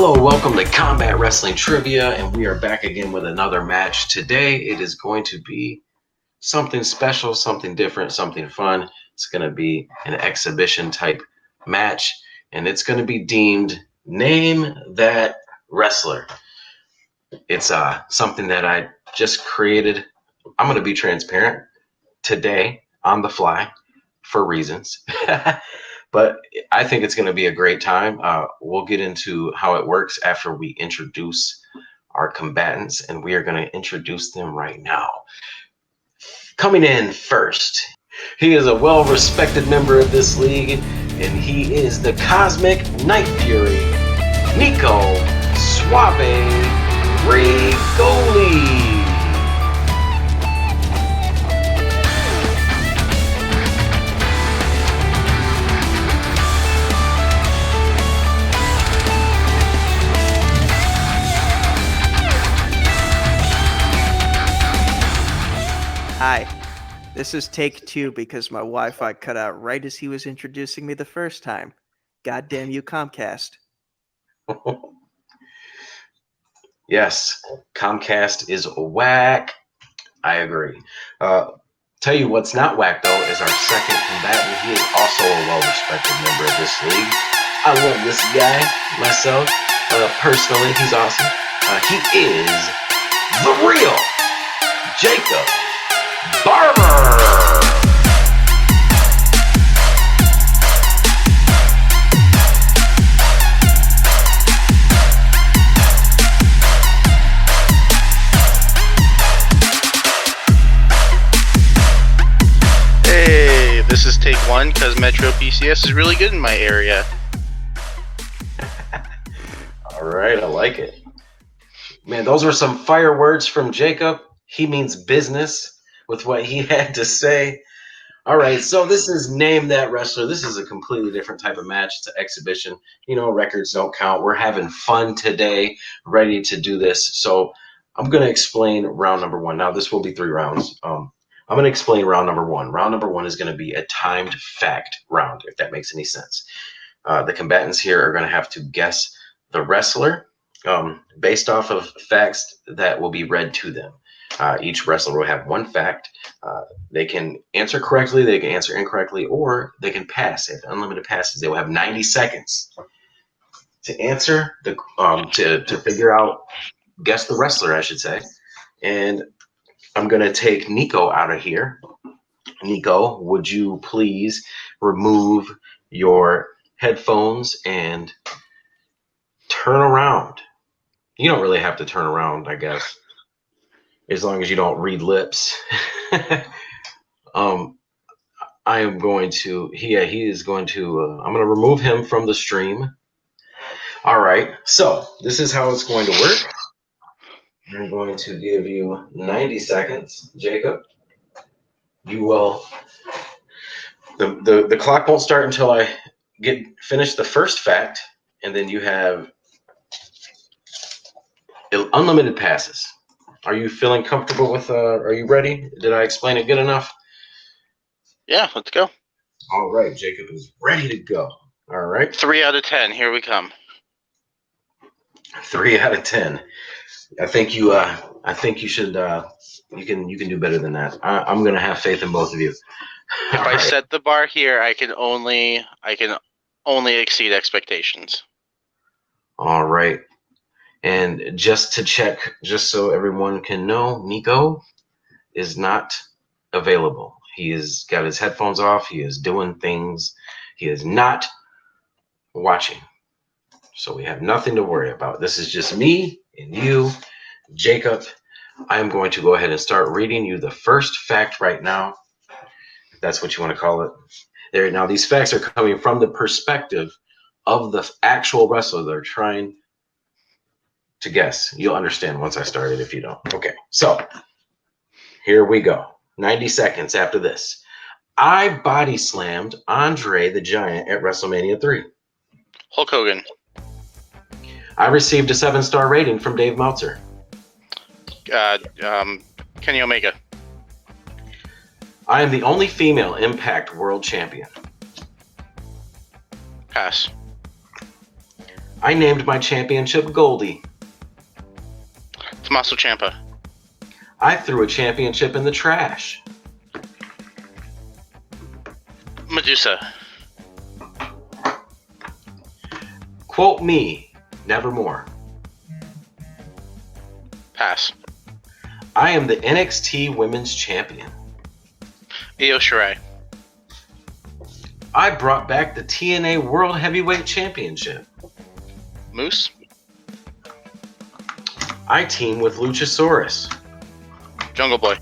Hello, welcome to Combat Wrestling Trivia, and we are back again with another match. Today, it is going to be something special, something different, something fun. It's going to be an exhibition type match, and it's going to be deemed Name That Wrestler. It's something that I just created. I'm going to be transparent today on the fly for reasons. But I think it's going to be a great time. We'll get into how it works after we introduce our combatants, and we are going to introduce them right now. Coming in first, he is a well-respected member of this league, and he is the Cosmic Night Fury, Nico Suave Regoli. Hi, this is take two because my Wi-Fi cut out right as he was introducing me the first time. Goddamn you, Comcast. Yes, Comcast is whack. I agree. Tell you what's not whack, though, is our second combatant. He is also a well-respected member of this league. I love this guy myself. Personally, he's awesome. He is the real Jacob Barber. Hey, this is take one because Metro PCS is really good in my area. All right, I like it. Man, those were some fire words from Jacob. He means business with what he had to say. All right, so this is Name That Wrestler. This is a completely different type of match. It's an exhibition. You know, records don't count. We're having fun today, ready to do this. So I'm going to explain round number one. Now, this will be 3 rounds. I'm going to explain round number one. Round number one is going to be a timed fact round, if that makes any sense. The combatants here are going to have to guess the wrestler based off of facts that will be read to them. Each wrestler will have one fact. They can answer correctly, they can answer incorrectly, or they can pass. They have unlimited passes. They will have 90 seconds to answer to figure out, guess the wrestler, I should say. And I'm going to take Nico out of here. Nico, would you please remove your headphones and turn around? You don't really have to turn around, I guess, as long as you don't read lips. I am going to, he is going to, I'm going to remove him from the stream. All right, so this is how it's going to work. I'm going to give you 90 seconds, Jacob. You will, the clock won't start until I finish the first fact, and then you have unlimited passes. Are you feeling comfortable with, are you ready? Did I explain it good enough? Yeah, let's go. All right, Jacob is ready to go. All right. 3 out of 10, here we come. 3 out of 10. I think you should, you can do better than that. I'm going to have faith in both of you. If I set the bar here, I can only exceed expectations. All right. And just to check, just so everyone can know, Nico is not available. He has got his headphones off. He is doing things. He is not watching. So we have nothing to worry about. This is just me and you, Jacob. I am going to go ahead and start reading you the first fact right now. If that's what you want to call it. There. Now, these facts are coming from the perspective of the actual wrestler they're trying to guess. You'll understand once I start it if you don't. Okay, so here we go. 90 seconds after this. I body slammed Andre the Giant at WrestleMania 3. Hulk Hogan. I received a 7-star rating from Dave Meltzer. Kenny Omega. I am the only female Impact World Champion. Pass. I named my championship Goldie. Tommaso Ciampa. I threw a championship in the trash. Medusa. Quote me, nevermore. Pass. I am the NXT Women's Champion. Io Shirai. I brought back the TNA World Heavyweight Championship. Moose. I team with Luchasaurus. Jungle Boy.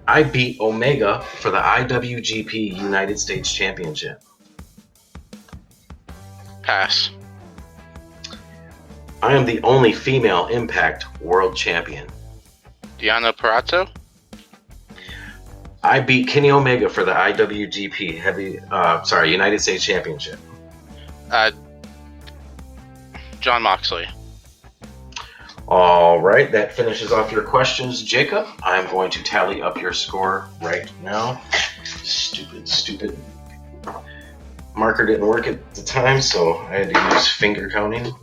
I beat Omega for the IWGP United States Championship. Pass. I am the only female Impact World Champion. Deonna Purrazzo. I beat Kenny Omega for the IWGP United States Championship. John Moxley. All right, that finishes off your questions, Jacob. I'm going to tally up your score right now. Stupid marker didn't work at the time, so I had to use finger counting.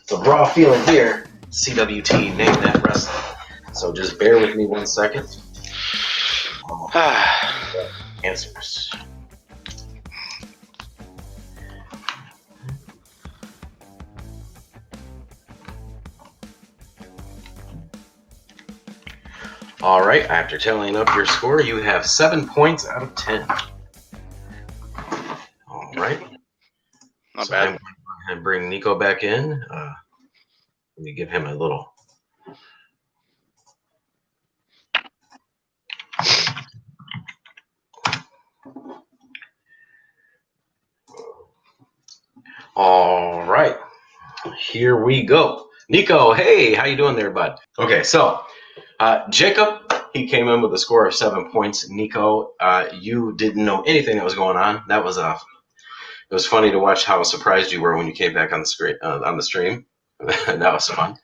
It's a raw feeling here. CWT named that wrestler. So just bear with me 1 second. Answers. All right, after tallying up your score, you have 7 points out of 10. All right. Not So bad. I'm going to go ahead and bring Nico back in. Let me give him a little. All right, here we go. Nico, hey, how you doing there, bud? Okay, so Jacob, he came in with a score of 7 points. Nico, you didn't know anything that was going on. That was it was funny to watch how surprised you were when you came back on the screen on the stream. That was fun.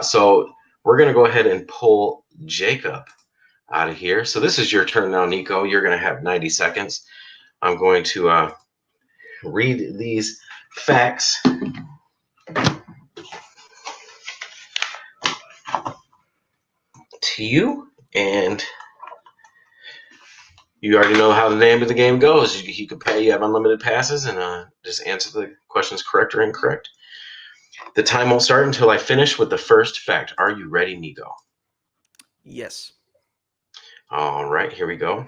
So we're gonna go ahead and pull Jacob out of here. So this is your turn now, Nico. You're gonna have 90 seconds. I'm going to read these facts to you, and you already know how the name of the game goes. He could pay. You have unlimited passes, and just answer the questions correct or incorrect. The time won't start until I finish with the first fact. Are you ready, Nico? Yes. All right, here we go.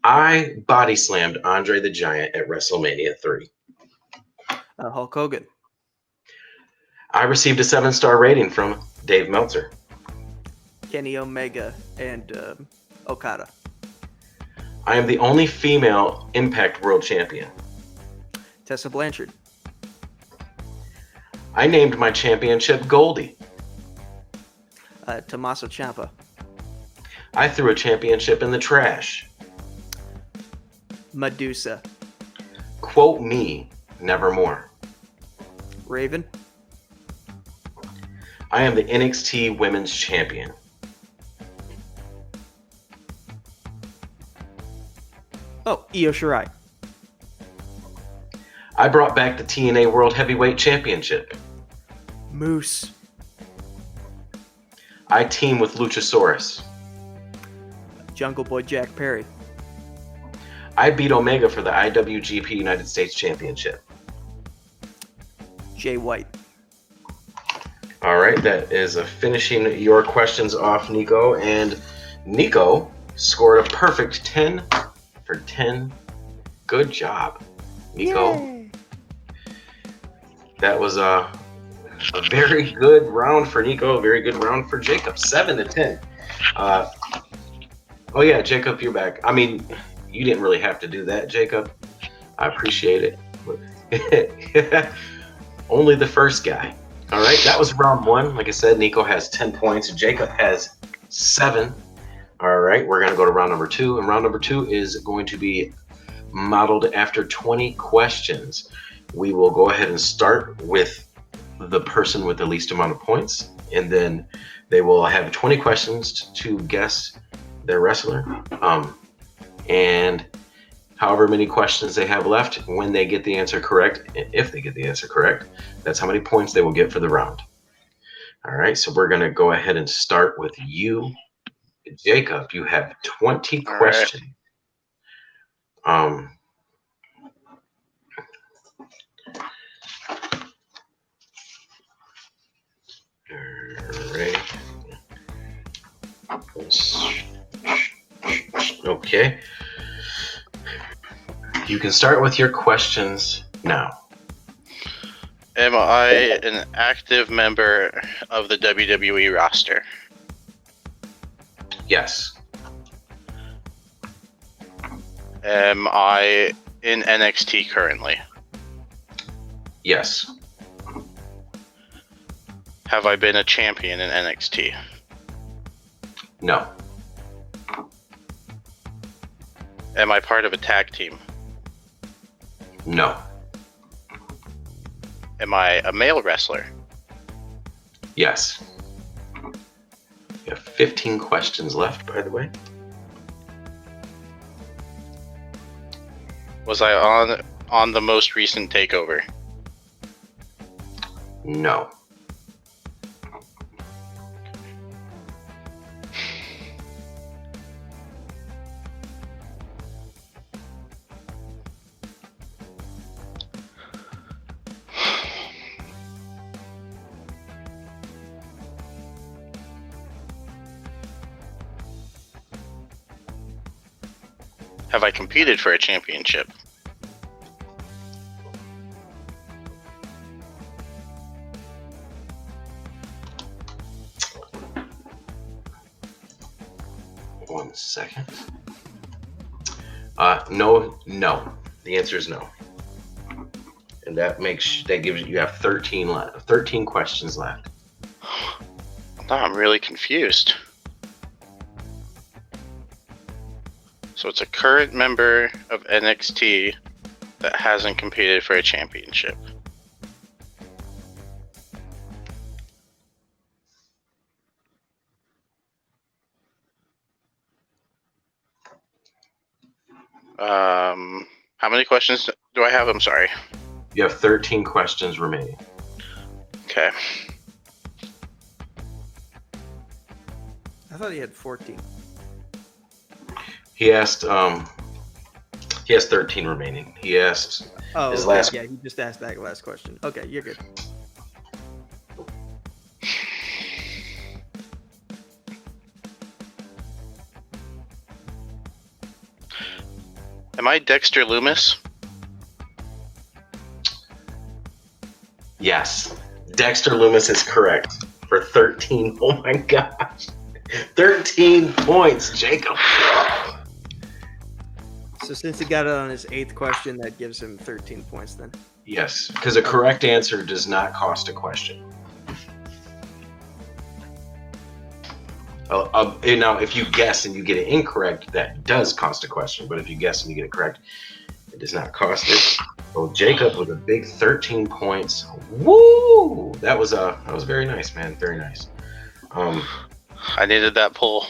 I body slammed Andre the Giant at WrestleMania 3. Hulk Hogan. I received a 7-star rating from Dave Meltzer. Kenny Omega and Okada. I am the only female Impact World Champion. Tessa Blanchard. I named my championship Goldie. Tommaso Ciampa. I threw a championship in the trash. Medusa. Quote me, nevermore. Raven. I am the NXT Women's Champion. Oh, Io Shirai. I brought back the TNA World Heavyweight Championship. Moose. I team with Luchasaurus. Jungle Boy Jack Perry. I beat Omega for the IWGP United States Championship. Jay White. All right, that is finishing your questions off, Nico. And Nico scored a perfect 10 for 10. Good job, Nico. Yay. That was a very good round for Nico, a very good round for Jacob. 7 to 10. Oh yeah, Jacob, you're back. I mean, you didn't really have to do that, Jacob. I appreciate it. Only the first guy. All right, that was round 1. Like I said, Nico has 10 points. Jacob has 7. All right, we're going to go to round number 2. And round number 2 is going to be modeled after 20 questions. We will go ahead and start with the person with the least amount of points. And then they will have 20 questions to guess their wrestler. And however many questions they have left. When they get the answer correct, if they get the answer correct, that's how many points they will get for the round. All right, so we're going to go ahead and start with you, Jacob. You have 20 All questions. All right. Okay. You can start with your questions now. Am I an active member of the WWE roster? Yes. Am I in NXT currently? Yes. Have I been a champion in NXT? No. Am I part of a tag team? No. Am I a male wrestler? Yes. You have 15 questions left, by the way. Was I on the most recent takeover? No. Have I competed for a championship? One second. No. The answer is no. And that gives you have 13 left. 13 questions left. Now I'm really confused. So it's a current member of NXT that hasn't competed for a championship. How many questions do I have? I'm sorry. You have 13 questions remaining. Okay. I thought he had 14. He asked. He has 13 remaining. He asked. Oh, His okay. last- Yeah, he just asked that last question. Okay, you're good. Am I Dexter Loomis? Yes. Dexter Loomis is correct for 13. Oh my gosh. 13 points, Jacob. So since he got it on his 8th question, that gives him 13 points then. Yes, because a correct answer does not cost a question. Now, if you guess and you get it incorrect, that does cost a question. But if you guess and you get it correct, it does not cost it. So Jacob with a big 13 points. Woo! That was very nice, man. Very nice. I needed that pull.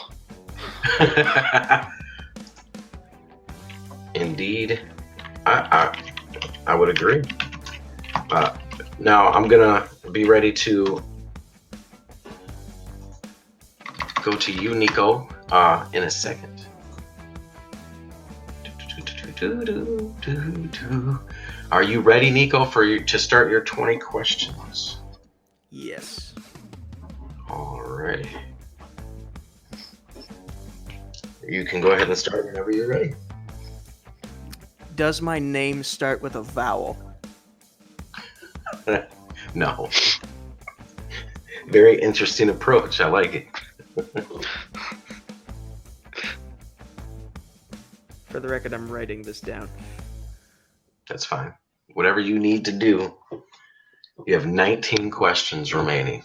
Indeed, I would agree. Now I'm gonna be ready to go to you, Nico, in a second. Are you ready, Nico, to start your 20 questions? Yes. Alrighty. You can go ahead and start whenever you're ready. Does my name start with a vowel? No. Very interesting approach. I like it. For the record, I'm writing this down. That's fine. Whatever you need to do. You have 19 questions remaining.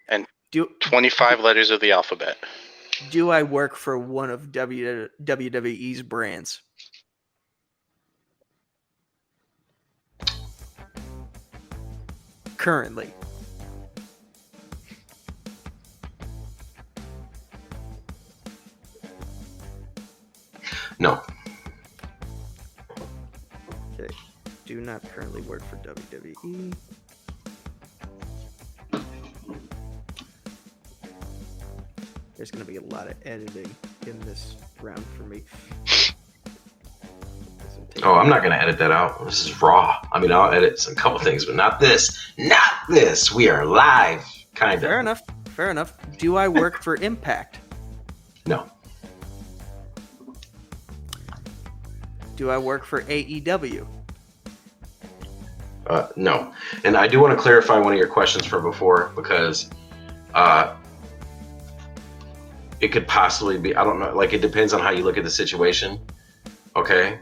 And Do 25 letters of the alphabet. do I work for one of WWE's brands? Currently. No. do not currently work for WWE. There's going to be a lot of editing in this round for me. Oh, I'm not going to edit that out. This is raw. I mean, I'll edit a couple things, but not this. Not this. We are live, kind of. Fair enough. Fair enough. Do I work for Impact? No. Do I work for AEW? No. And I do want to clarify one of your questions from before, because it could possibly be, I don't know, like it depends on how you look at the situation. Okay.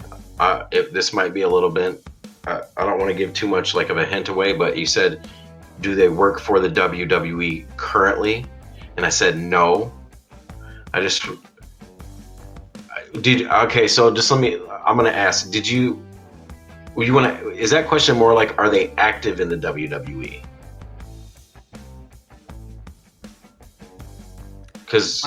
If this might be a little bit, I don't want to give too much like of a hint away, but you said, do they work for the WWE currently? And I said, no. Okay, so just I'm going to ask, is that question more like, are they active in the WWE? Because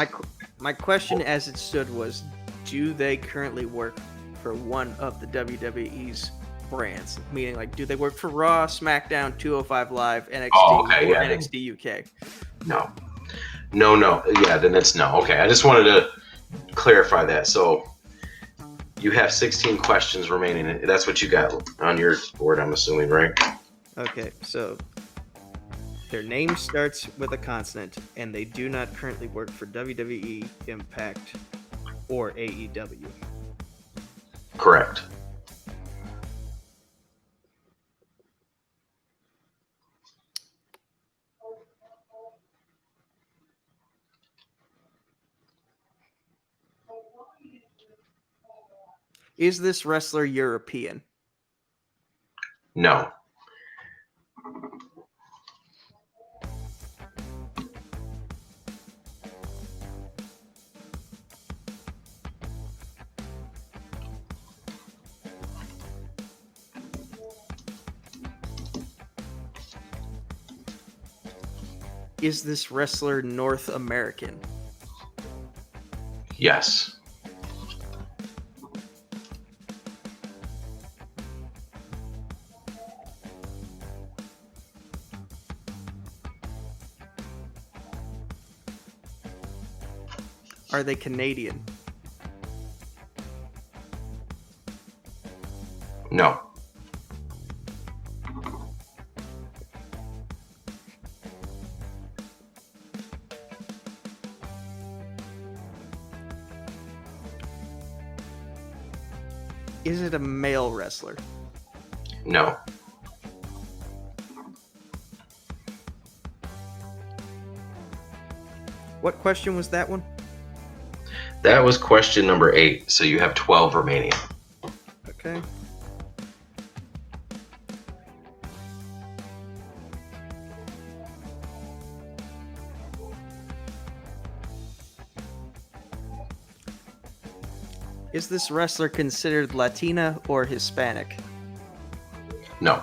my question as it stood was, do they currently work for one of the WWE's brands? Meaning, like, do they work for Raw, SmackDown, 205 Live, NXT, or NXT UK? No. Yeah, then it's no. Okay, I just wanted to clarify that. So you have 16 questions remaining. That's what you got on your board, I'm assuming, right? Okay, so their name starts with a consonant, and they do not currently work for WWE, Impact, or AEW. Correct. Is this wrestler European? No. Is this wrestler North American? Yes. Are they Canadian? No. Is it a male wrestler? No. What question was that one? That was question number 8. So you have 12 remaining. Okay. Is this wrestler considered Latina or Hispanic? No.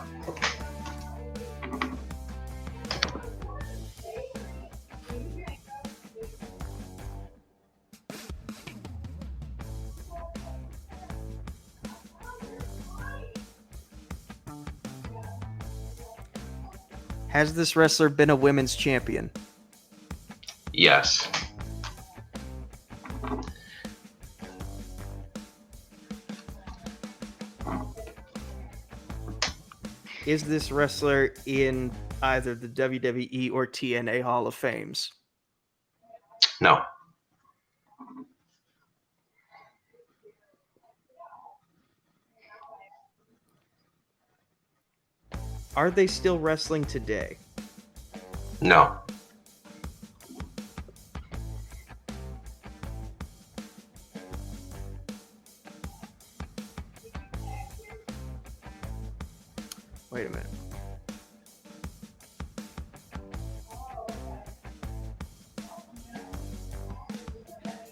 Has this wrestler been a women's champion? Yes. Is this wrestler in either the WWE or TNA Hall of Fames? No. Are they still wrestling today? No. Wait a minute.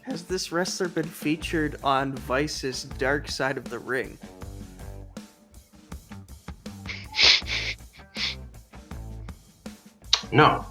Has this wrestler been featured on Vice's Dark Side of the Ring? No.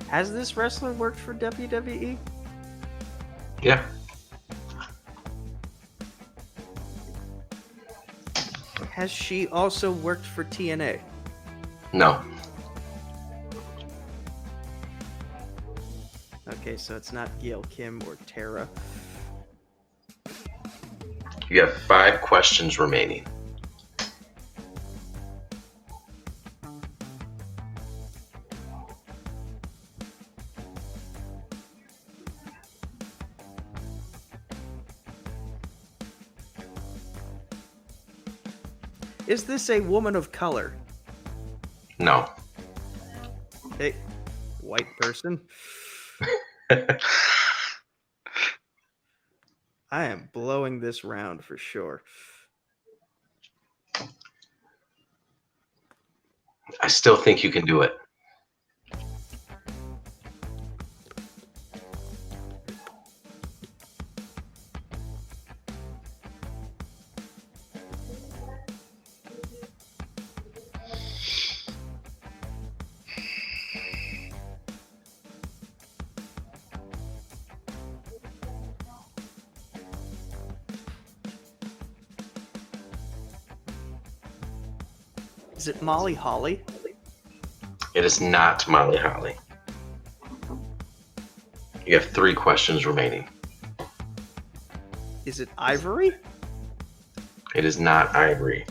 Has this wrestler worked for WWE? Yeah. Has she also worked for TNA? No. Okay, so it's not Gail Kim or Tara. You have 5 questions remaining. Is this a woman of color? No. A white person? I am blowing this round for sure. I still think you can do it. Is it Molly Holly? It is not Molly Holly. You have 3 questions remaining. Is it Ivory? It is not Ivory.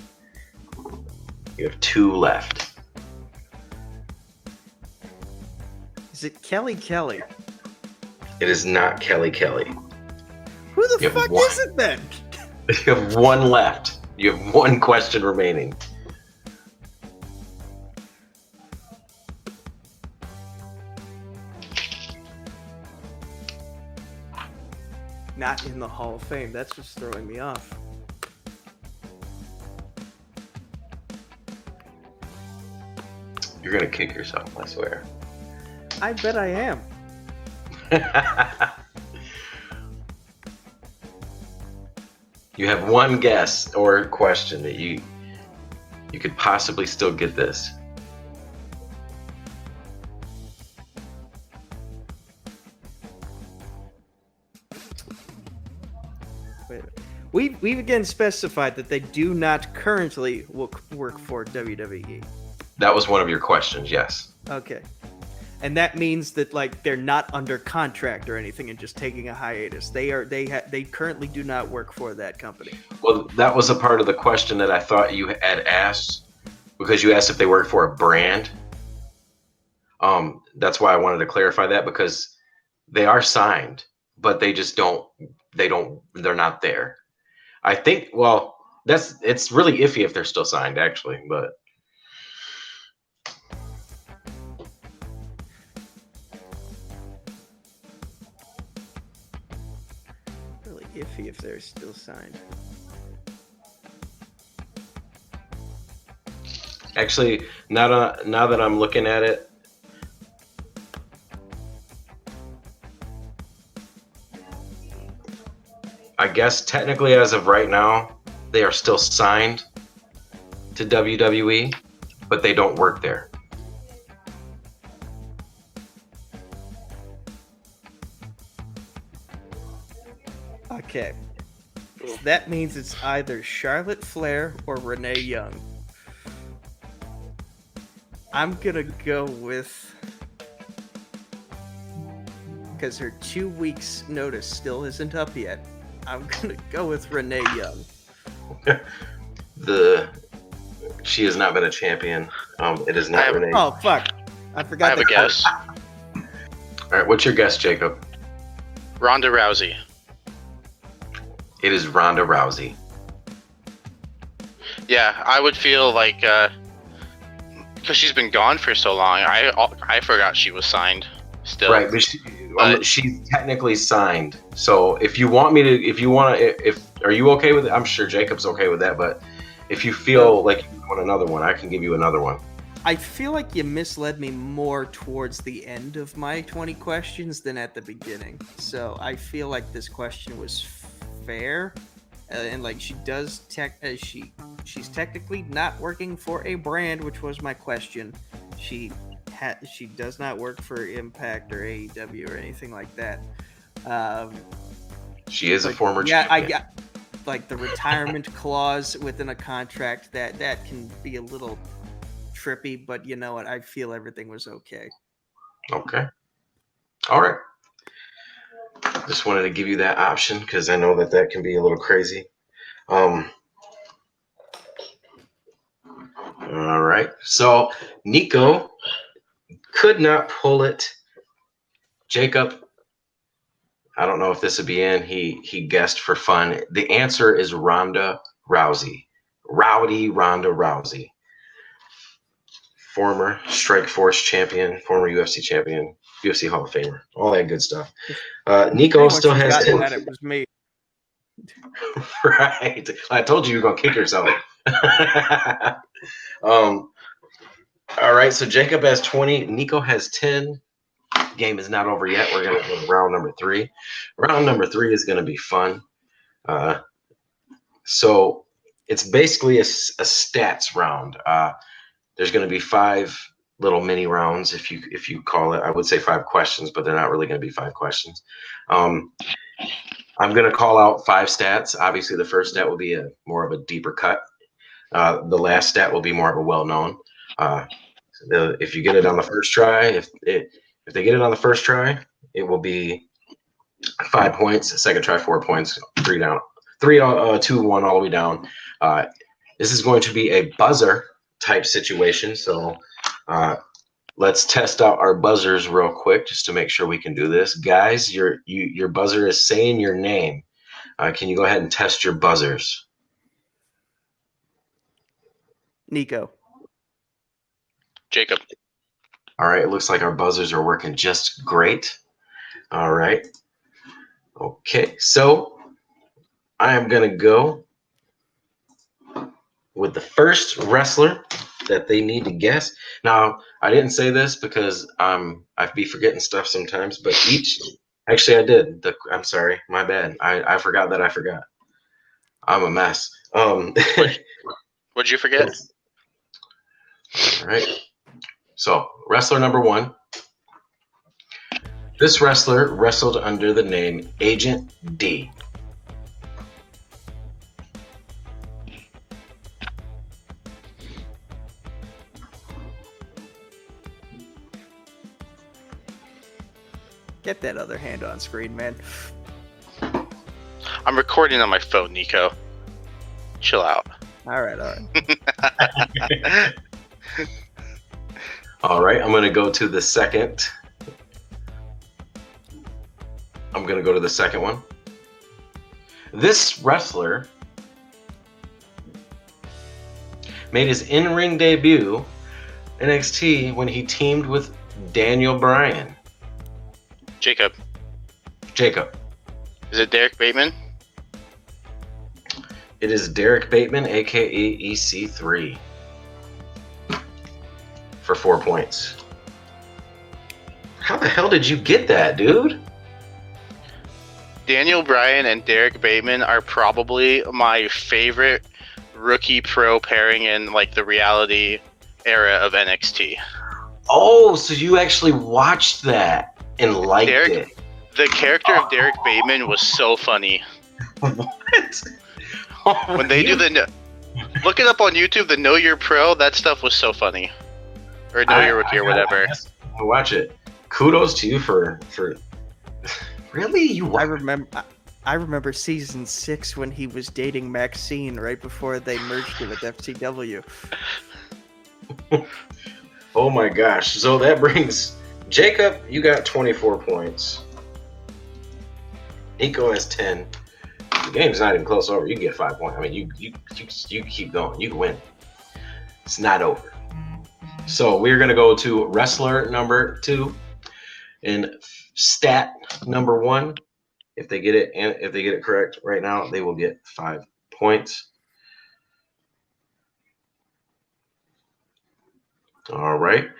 You have 2 left. Is it Kelly Kelly? It is not Kelly Kelly. Who the You have fuck one. is it then? You have 1 left. You have 1 question remaining. Not in the Hall of Fame. That's just throwing me off. You're gonna kick yourself, I swear. I bet I am. You have 1 guess or question that you could possibly still get this. Wait a minute. We've again specified that they do not currently work for WWE. That was one of your questions, yes. Okay. And that means that like they're not under contract or anything and just taking a hiatus. They currently do not work for that company. Well, that was a part of the question that I thought you had asked, because you asked if they work for a brand. That's why I wanted to clarify that, because they are signed, but they just they're not there. I think, well, it's really iffy if they're still signed, actually, but Really iffy if they're still signed. actually, now that I'm looking at it, I guess technically as of right now, they are still signed to WWE, but they don't work there. Okay. So that means it's either Charlotte Flair or Renee Young. I'm gonna go with, because her 2 weeks notice still isn't up yet, I'm gonna go with Renee Young. She has not been a champion. It is not Renee. Oh fuck! I forgot. I have a guess. All right, what's your guess, Jacob? Ronda Rousey. It is Ronda Rousey. Yeah, I would feel like because she's been gone for so long, I forgot she was signed still. Right, but she's technically signed. So if you want are you okay with it? I'm sure Jacob's okay with that, but if you feel like you want another one, I can give you another one. I feel like you misled me more towards the end of my 20 questions than at the beginning. So I feel like this question was fair, and like she does she's technically not working for a brand, which was my question. She she does not work for Impact or AEW or anything like that. She is a former champion. I got like the retirement clause within a contract that can be a little trippy, but you know what? I feel everything was okay. Okay. All right. Just wanted to give you that option because I know that can be a little crazy. All right. So Nico could not pull it. Jacob, I don't know if this would be in. He guessed for fun. The answer is Ronda Rousey. Rowdy Ronda Rousey. Former Strikeforce champion, former UFC champion, UFC Hall of Famer, all that good stuff. Nico still has 10. That it was me. Right. I told you were going to kick yourself. All right. So Jacob has 20. Nico has 10. Game is not over yet. We're going to go to round number 3. Round number 3 is going to be fun. So it's basically a stats round. There's going to be 5 little mini rounds, if you call it. I would say 5 questions, but they're not really going to be 5 questions. I'm going to call out 5 stats. Obviously, the first stat will be more of a deeper cut. The last stat will be more of a well-known. If you get it on the first try, if they get it on the first try, it will be 5 points. Second try, 4 points. 3 down. 3, 2, 1, all the way down. This is going to be a buzzer type situation. So let's test out our buzzers real quick just to make sure we can do this. Guys, your buzzer is saying your name. Can you go ahead and test your buzzers? Nico. Jacob. All right. It looks like our buzzers are working just great. All right. Okay. So I am going to go with the first wrestler that they need to guess. Now, I didn't say this because I'd be forgetting stuff sometimes, but actually I did. I'm sorry, my bad. I forgot that I forgot. I'm a mess. What'd you forget? All right. So, wrestler number 1. This wrestler wrestled under the name Agent D. Get that other hand on screen, man. I'm recording on my phone, Nico. Chill out. All right. All right, I'm going to go to the second. I'm going to go to the second one. This wrestler made his in-ring debut NXT when he teamed with Daniel Bryan. Jacob. Is it Derek Bateman? It is Derek Bateman, a.k.a. EC3. For 4 points. How the hell did you get that, dude? Daniel Bryan and Derek Bateman are probably my favorite rookie pro pairing in like the reality era of NXT. Oh, so you actually watched that and liked it. The character of Derek Bateman was so funny. What? When they do look it up on YouTube, the Know Your Pro, that stuff was so funny. Or Know Your Rookie or whatever. I'll watch it. Kudos to you for really? I remember season 6 when he was dating Maxine right before they merged it with FCW. Oh my gosh. So that brings Jacob, you got 24 points. Nico has 10. The game's not even close over. You can get 5 points. I mean, you keep going. You can win. It's not over. So we're going to go to wrestler number 2 and stat number 1. If they get it correct right now, they will get 5 points. All right.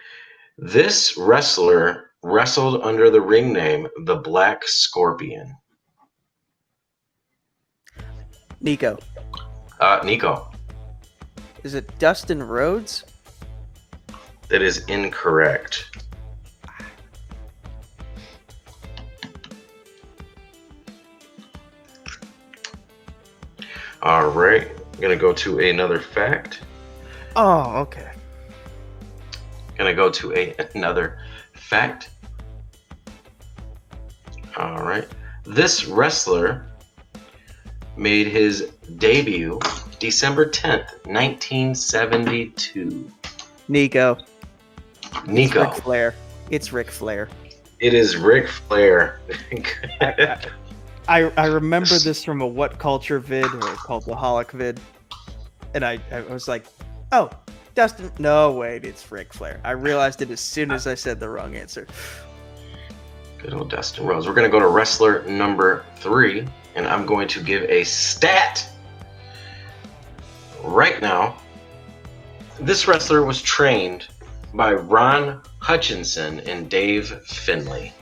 This wrestler wrestled under the ring name the Black Scorpion. Nico. Nico. Is it Dustin Rhodes? That is incorrect. All right, I'm gonna go to another fact. Oh, okay. Gonna go to another fact. All right, this wrestler made his debut December 10th, 1972. Nico. Nico. Ric Flair. It's Ric Flair. It is Ric Flair. I remember this from a What Culture vid, or called the Holic vid, and I was like, oh, Dustin. No, wait, it's Ric Flair. I realized it as soon as I said the wrong answer. Good old Dustin Rhodes. We're going to go to wrestler number 3, and I'm going to give a stat right now. This wrestler was trained by Ron Hutchinson and Dave Finlay.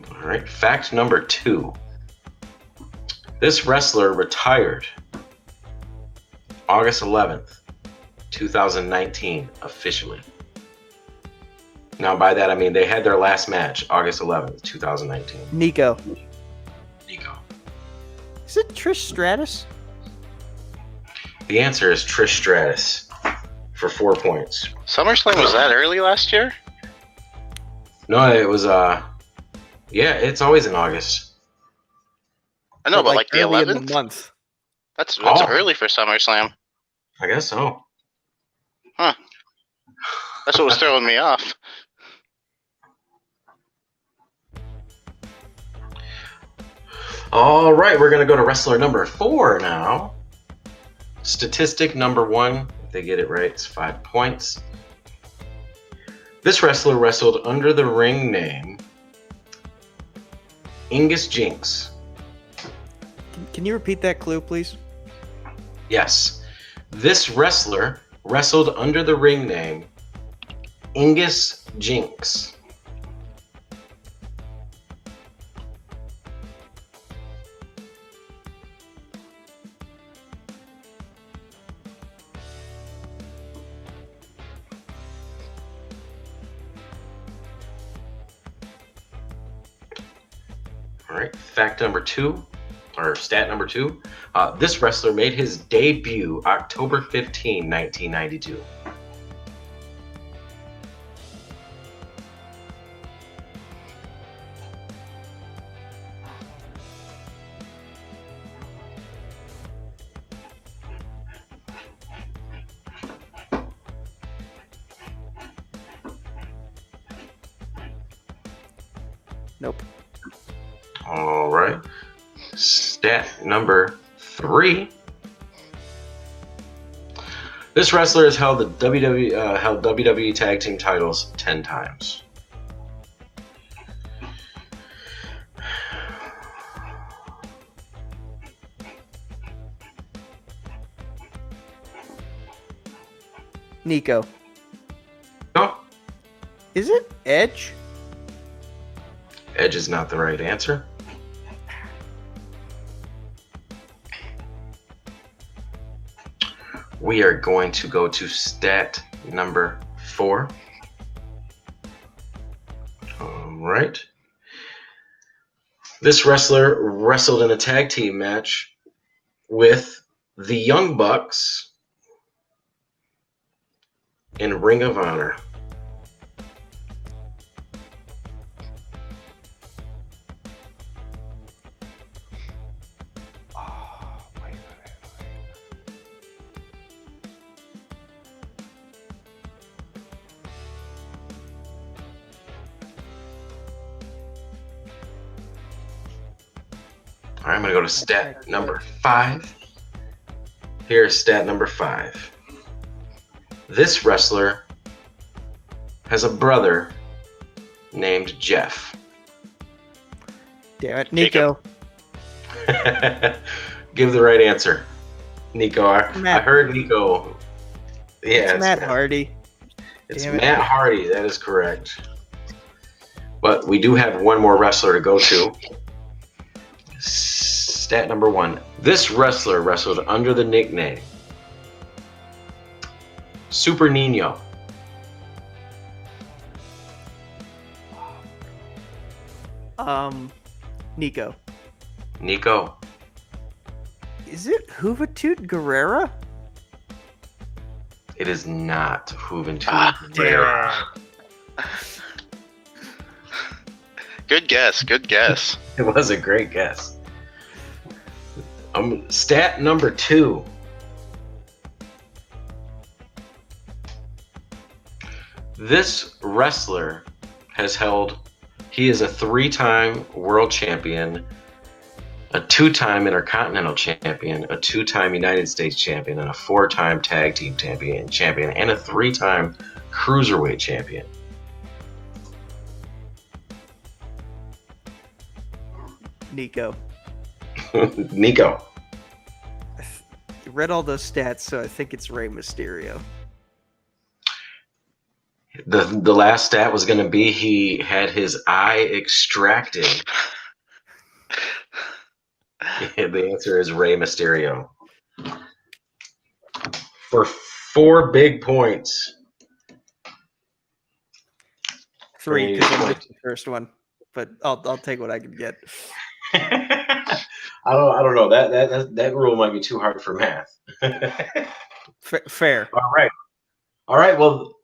All right, fact number 2. This wrestler retired August 11th, 2019, officially. Now, by that, I mean they had their last match August 11th, 2019. Nico. Nico. Is it Trish Stratus? The answer is Trish Stratus for 4 points. SummerSlam was that early last year? No, it was, yeah, it's always in August. I know, but like the early 11th? in the month. That's Oh. early for SummerSlam. I guess so. Huh. That's what was throwing me off. All right, we're going to go to wrestler number 4 now. Statistic number 1, if they get it right, it's 5 points. This wrestler wrestled under the ring name Angus Jinx. Can you repeat that clue, please? Yes. This wrestler wrestled under the ring name Angus Jinx. All right, fact number 2, or stat number 2. This wrestler made his debut October 15, 1992. Nope. All right. Stat number 3. This wrestler has held the WWE Tag Team titles 10 times. Nico. No, Is it Edge? Edge is not the right answer. We are going to go to stat number 4. All right. This wrestler wrestled in a tag team match with the Young Bucks in Ring of Honor. All right, I'm going to go to stat number 5. Here's stat number 5. This wrestler has a brother named Jeff. Damn it, Nico. Give the right answer. Nico, I Matt. heard Nico. Yeah, It's Matt Hardy. It's Damn it. Matt Hardy. That is correct. But we do have one more wrestler to go to. Stat number 1. This wrestler wrestled under the nickname Super Nino. Nico. Nico. Is it Juventud Guerrera? It is not Juventud. Damn. Good guess. Good guess. It was a great guess. Stat number 2. This wrestler he is a 3-time world champion, a 2-time Intercontinental champion, a 2-time United States champion, and a 4-time tag team champion, and a 3-time cruiserweight champion. Nico. Nico. I read all those stats, so I think it's Rey Mysterio. The last stat was going to be he had his eye extracted. The answer is Rey Mysterio. For 4 big points. 3 because I missed the first one, but I'll take what I can get. I don't know. That rule might be too hard for math. Fair. All right. Well,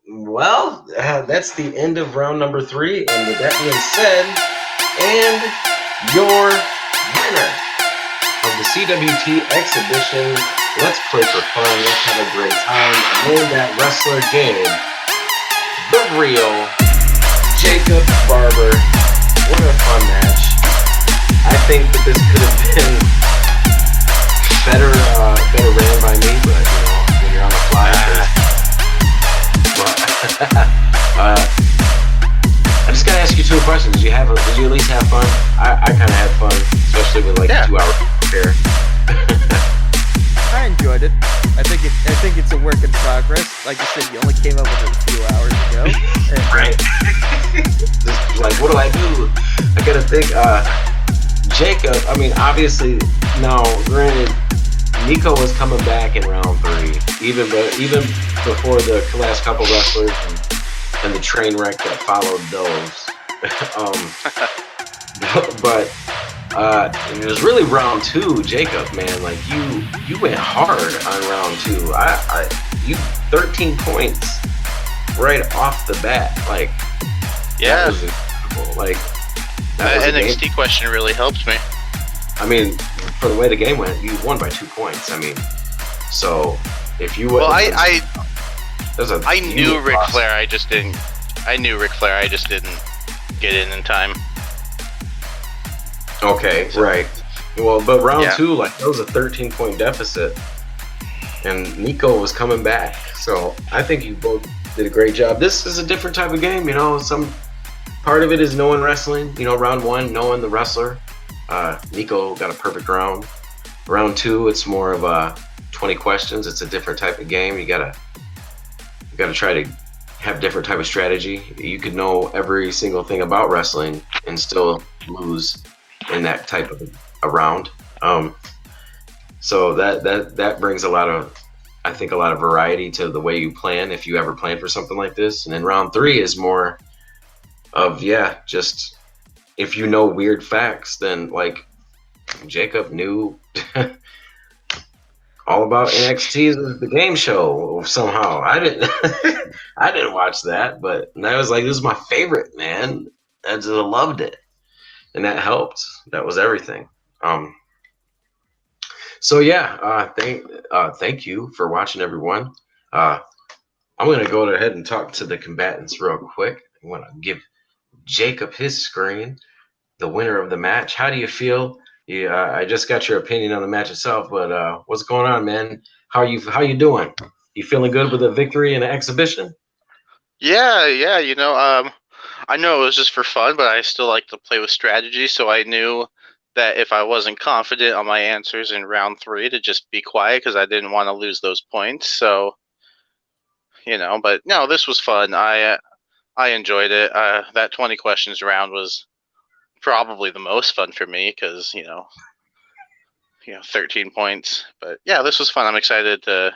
that's the end of round number 3. And with that being said, and your winner of the CWT exhibition, let's play for fun. Let's have a great time. Name that wrestler game. The Real Jacob Barber. What a fun match. I think that this could have been better ran by me, but when you're on the fly. I just gotta ask you 2 questions. Did you at least have fun? I kind of had fun, especially with 2 hours to prepare. I enjoyed it. I think it's a work in progress. Like you said, you only came up with it a few hours ago. Right. Just what do I do? I gotta think. Jacob. I mean, obviously, now granted, Nico was coming back in round 3, even before the last couple wrestlers and the train wreck that followed those. But it was really round 2, Jacob. Man, you went hard on round 2. You 13 points right off the bat. Yeah, that was incredible. That NXT question really helped me. I mean, for the way the game went, you won by 2 points. I mean, so if you would, I knew Ric Flair. I knew Ric Flair. I just didn't get in time. Okay, right. Well, but round 2, that was a 13-point deficit, and Nico was coming back. So I think you both did a great job. This is a different type of game. Some part of it is knowing wrestling. Round 1, knowing the wrestler. Nico got a perfect round. Round 2, it's more of 20 questions. It's a different type of game. You gotta try to have different type of strategy. You could know every single thing about wrestling and still lose in that type of a round. So that brings a lot of variety to the way you plan if you ever plan for something like this. And then round 3 is more of just if you know weird facts, then Jacob knew all about NXT, the game show somehow. I didn't watch that, but I was this is my favorite, man. I just loved it, and that helped. That was everything. So thank you for watching, everyone. I'm gonna go ahead and talk to the combatants real quick. I want to give Jacob his screen, the winner of the match. How do you feel? I just got your opinion on the match itself, but what's going on, man? How you doing? You feeling good with the victory and the exhibition? Yeah. I know it was just for fun, but I still like to play with strategy. So I knew that if I wasn't confident on my answers in round 3, to just be quiet because I didn't want to lose those points. So But no, this was fun. I enjoyed it. That 20 questions round was probably the most fun for me because 13 points. But yeah, this was fun. I'm excited to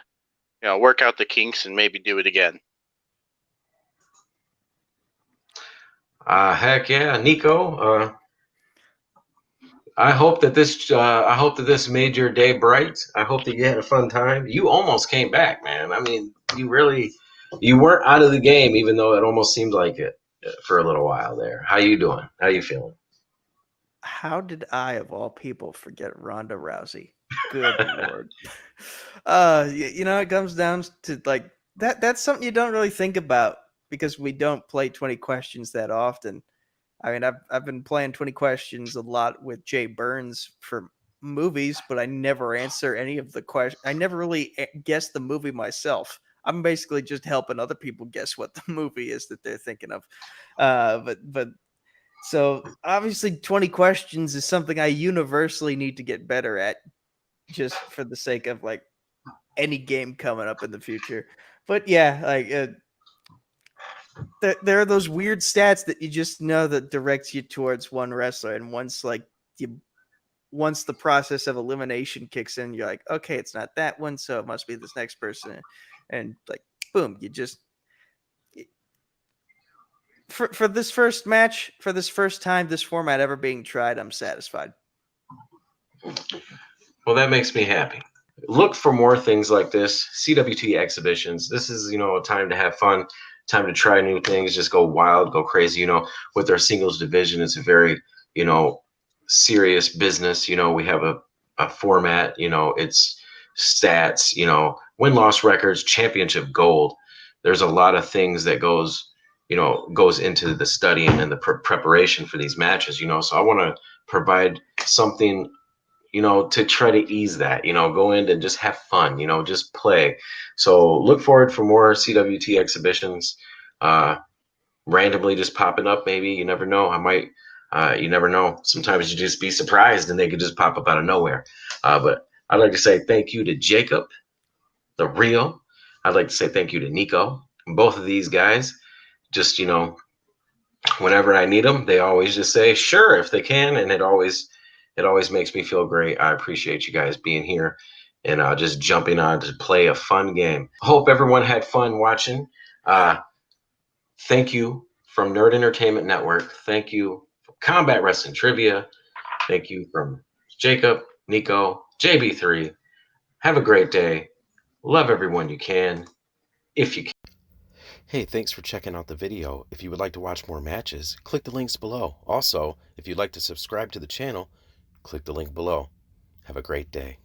work out the kinks and maybe do it again. Heck yeah, Nico. I hope that this made your day bright. I hope that you had a fun time. You almost came back, man. I mean, you weren't out of the game, even though it almost seemed like it for a little while there. How you doing? How you feeling? How did I, of all people, forget Ronda Rousey? Good Lord. It comes down to like that. That's something you don't really think about because we don't play 20 questions that often. I mean, I've been playing 20 questions a lot with Jay Burns for movies, but I never answer any of the questions. I never really guess the movie myself. I'm basically just helping other people guess what the movie is that they're thinking of. But so obviously 20 questions is something I universally need to get better at just for the sake of like any game coming up in the future. But yeah, like there are those weird stats that you just know that directs you towards one wrestler, and once the process of elimination kicks in, you're like, okay, it's not that one, so it must be this next person, and like boom, you just for this first match, for this first time this format ever being tried, I'm satisfied. Well, that makes me happy. Look for more things like this, CWT exhibitions. This is, a time to have fun, time to try new things, just go wild, go crazy. With our singles division, it's a very, serious business. We have a format, it's stats, win-loss records, championship gold. There's a lot of things that goes into the studying and the preparation for these matches, so I want to provide something to try to ease that, go in and just have fun, just play. So look forward for more CWT exhibitions, randomly just popping up. Maybe you never know. You never know. Sometimes you just be surprised and they could just pop up out of nowhere. But I'd like to say thank you to Jacob, the real. I'd like to say thank you to Nico. Both of these guys, just, whenever I need them, they always just say sure if they can. And it always makes me feel great. I appreciate you guys being here and just jumping on to play a fun game. Hope everyone had fun watching. Thank you from Nerd Entertainment Network. Thank you for Combat Wrestling Trivia. Thank you from Jacob, Nico, JB3. Have a great day. Love everyone you can, if you can. Hey, thanks for checking out the video. If you would like to watch more matches, click the links below. Also, if you'd like to subscribe to the channel, click the link below. Have a great day.